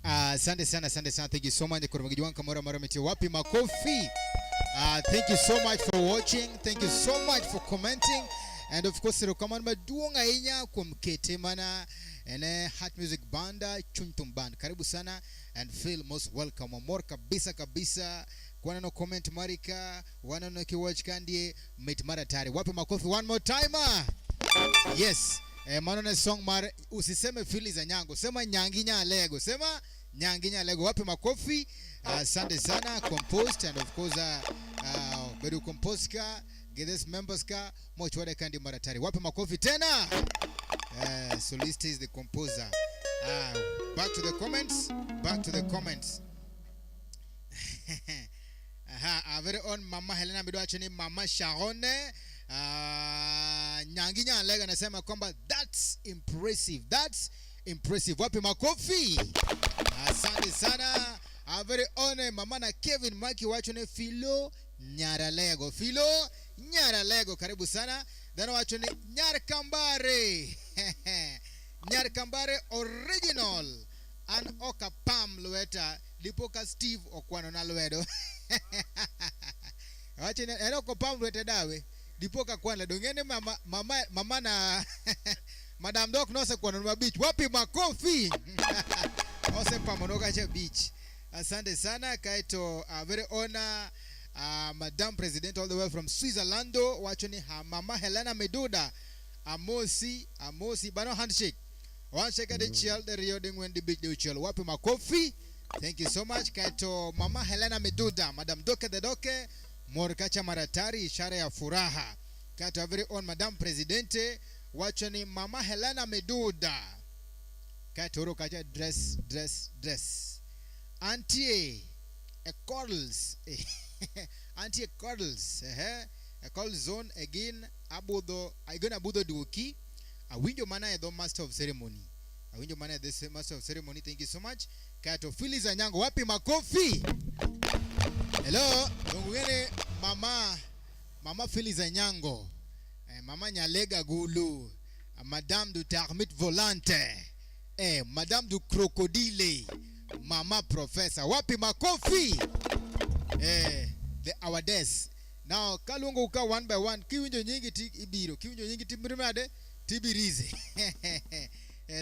Asante sana. Thank you so much. Wapi makofi. Thank you so much for watching. Thank you so much for commenting. And of course, recommend duonga inya kumkete mana ene Heart Music Banda Chuntum Band. Karibu sana and feel most welcome. Amor kabisa. Kwana no comment marika, wana no kiwatch kandie meet mara tari. Wapi makofi one more time. Yes. Manona song mara usiseme fili za nyango. Sema nyanginya lego. Sema nyanginya lego. Wapi makofi. Asante sana composed and of course bedu compose ka get this members ka mochwade kandi maratari. Wapi makofi tena. Solist is the composer. Back to the comments. Our very own Mama Helena Bidwachini, Mama Sharon Nyanginya Lega nasema kwamba that's impressive. Wapi makofi. Asante sana. very honor mama na Kevin Maki wachone Philo Nyaralego. Philo Nyaralego, karibu sana. Then wachone Nyarkambare. Nyarkambare original. An oka Pam Lueta Lipoka Steve Okwano na Luedo. Wachone enoko Pam Lueta dawe Lipoka Kwana dongene mama na Madam Doc no se Kwano beach. Wapi makofi. Ose pamonoka cha beach. Asante sana kaito very honor Madam President all the way from Switzerland. Wachoni mama Helena Meduda. Amosi bano handshake. One shake at the child the Rio ding when the big the child. Wapi makofi. Thank you so much kaito mama Helena Meduda. Madam Doke the Doke Morikacha Maratari ishara ya furaha. Kaito very own Madam Presidente. Wachoni mama Helena Meduda. Kaito ro kacha dress. Auntie a Cordles Auntie a Cordles a call zone again abudo duoki a window mana the master of ceremony this master of ceremony. Thank you so much kato Phyllis Anyango wapi makofi. Hello ngungene mama Phyllis Anyango mama Nyalega Gulu Madame du Tarmit Volante Madame du Crocodile Mama Professor wapi makofi. The our desk now kalungu uka one by one kiwinjo nyingi ti ibiro kiwinjo nyingi ti mrimade tibirize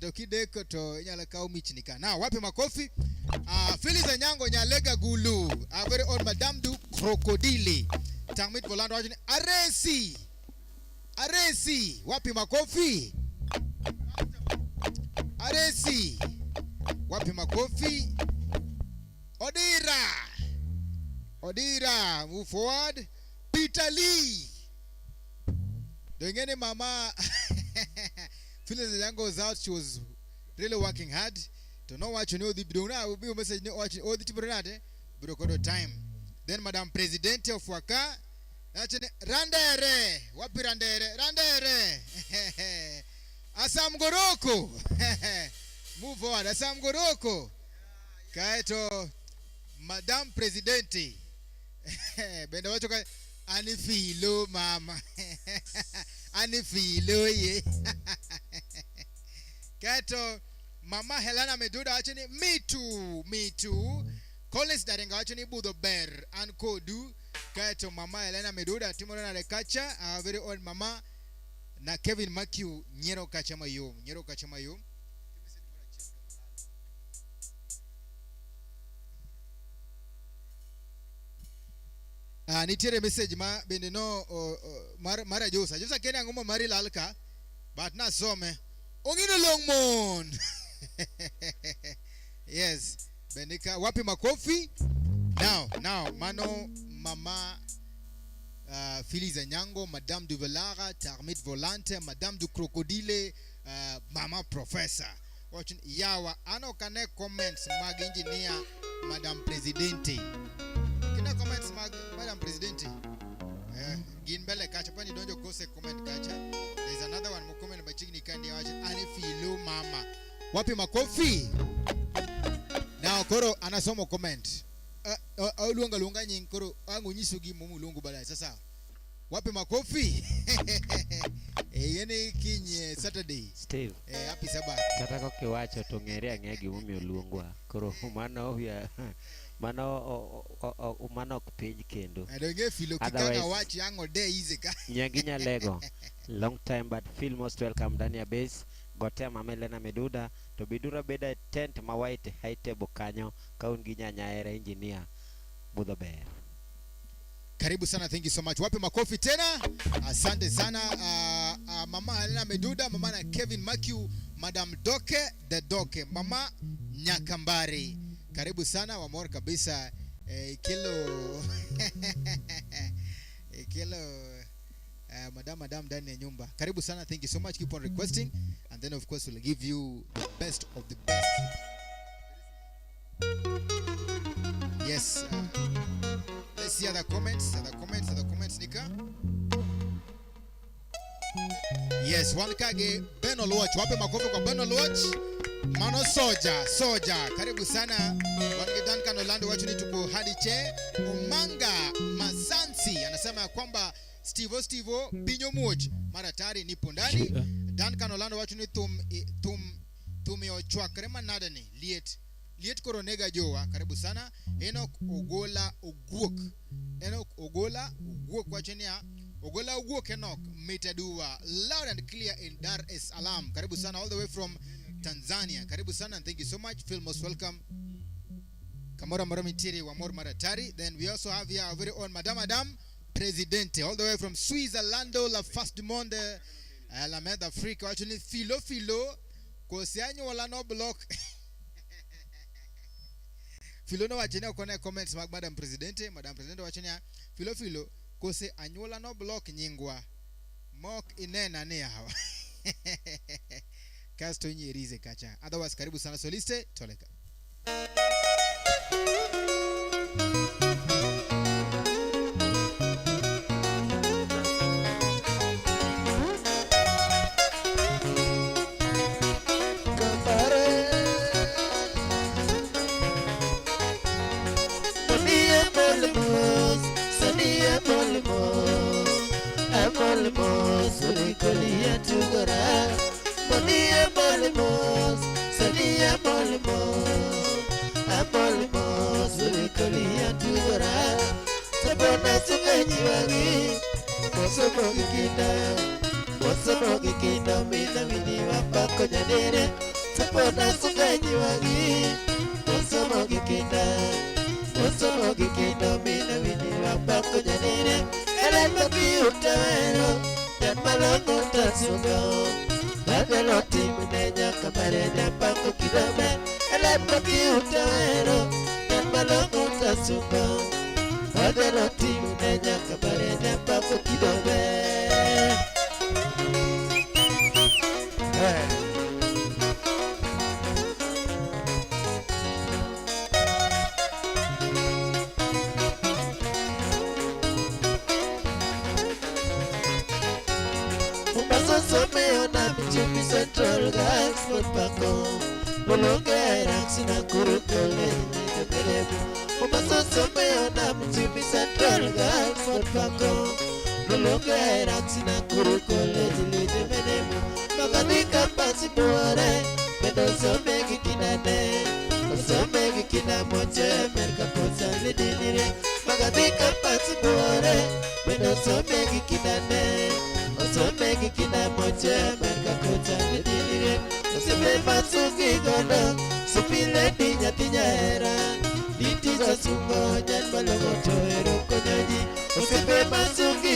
to kideko to nyala ka umichnika now wapi makofi. Phyllis Anyango Nyalega Gulu a very own Madame du Crocodile Tamit Volando wajini Aresi wapi makofi. Aresi wapi makofi. Odira move forward. Peter Lee dongene mama Phyllis Anyango was out. She was really working hard to know what you know the bidona will be a message watching all the tibrade brokodo time. Then Madam President of Waka Randere wapi Randere Asam Goroko move forward Asam Goroko kaito Madam Presidente benda wacho ka anifilo mama anifilo ye kaito mama Helena Meduda achini me too Collins Darenga achini Budho Ber and Kodu kaito mama Helena Meduda timorana le kacha very old mama na Kevin Maki Nyero Kachamayo. Nitiere message ma bende no mara Josa kenya ngoma mari lalka but na some ongino Longmon. Yes bendika wapi makofi. Now mano mama Phyllis Anyango Madame du Velara Tarmit Volante Madame du Crocodile Mama Professor watching yawa ano kane comments mag engineer Madam Presidente kina comments mag Madam Presidente ginbele kacha pani donjo kose comment kacha. There's another one mo comment by chigni kandi wacha ani filo mama wapi makofi. Now koro anasomo comment lunga nying koro angu nyisugi mumu lungu balai sasa wapi makofi. Yene kinye Saturday Steve happy Sabbath kata ko kiwacho to ngere angegi mumio luongwa koro mano ya mano page kendo adonge filo kikanga wachi yango de izika Nyaginya Lego long time but feel most welcome ndani ya base gotea mama Helena Meduda to bidura beda tent ma white high table kanyo kaun ginya nyaera engineer Budho Ber. Karibu sana, thank you so much. Wape makofi tena. Asante sana mama Helena Meduda, mama na Kevin Maki, Madam Doke the Doke, mama Nyakambari. Karibu sana wamor kabisa kilo madam ndani ya nyumba. Karibu sana, thank you so much. Keep on requesting and then of course we'll give you the best of the best. Yes. Let's see other comments, Nika. Yes, one kage Benol Watch. Wape makofi kwa Benol Watch. Mano Soja. Karibu sana. Wange Duncan Orlando wachuni tuko hadi che. Omanga Masansi anasema ya kwamba Steve Pinyo Muj mara tayari nipo ndani. Duncan Orlando wachuni tumiochwakre manadani liet koronega jowa karibu sana. Enoch Ogola Ogwok wachenia Ogola Ogwok Enoch Metadua loud and clear in Dar es Salaam karibu sana all the way from Tanzania karibu sana and thank you so much. Feel most welcome. Kamora Maramitiri wa Mor Maratari. Then we also have here our very own Madame Presidente all the way from Switzerland la Fast Monde la Med Africa actually Philo Kosianyo wala no block Philo no wachenia ukone comments Madame Presidente wachenia Philo kose anyola no block nyingwa mok inena ne hawa Kasto nyerize kacha otherwise karibu sana soliste toleka. Central guys for Paco, Bolonga, Raxina, Kuru, Omaso Meona, Jimmy Central guys for Paco, Bolonga, Raxina, Kuru, Maganika, Passipore, Medoso Megikinade, so Megikina Moche, Merca Posa, Lidini, Maganika, Passipore, Medoso Megikinade. So make it kina moche merka kocha ndile Osipe masuki gondo Supile ninya tinyera Niti za sungo Nyan balogo toero konyaji Osipe masuki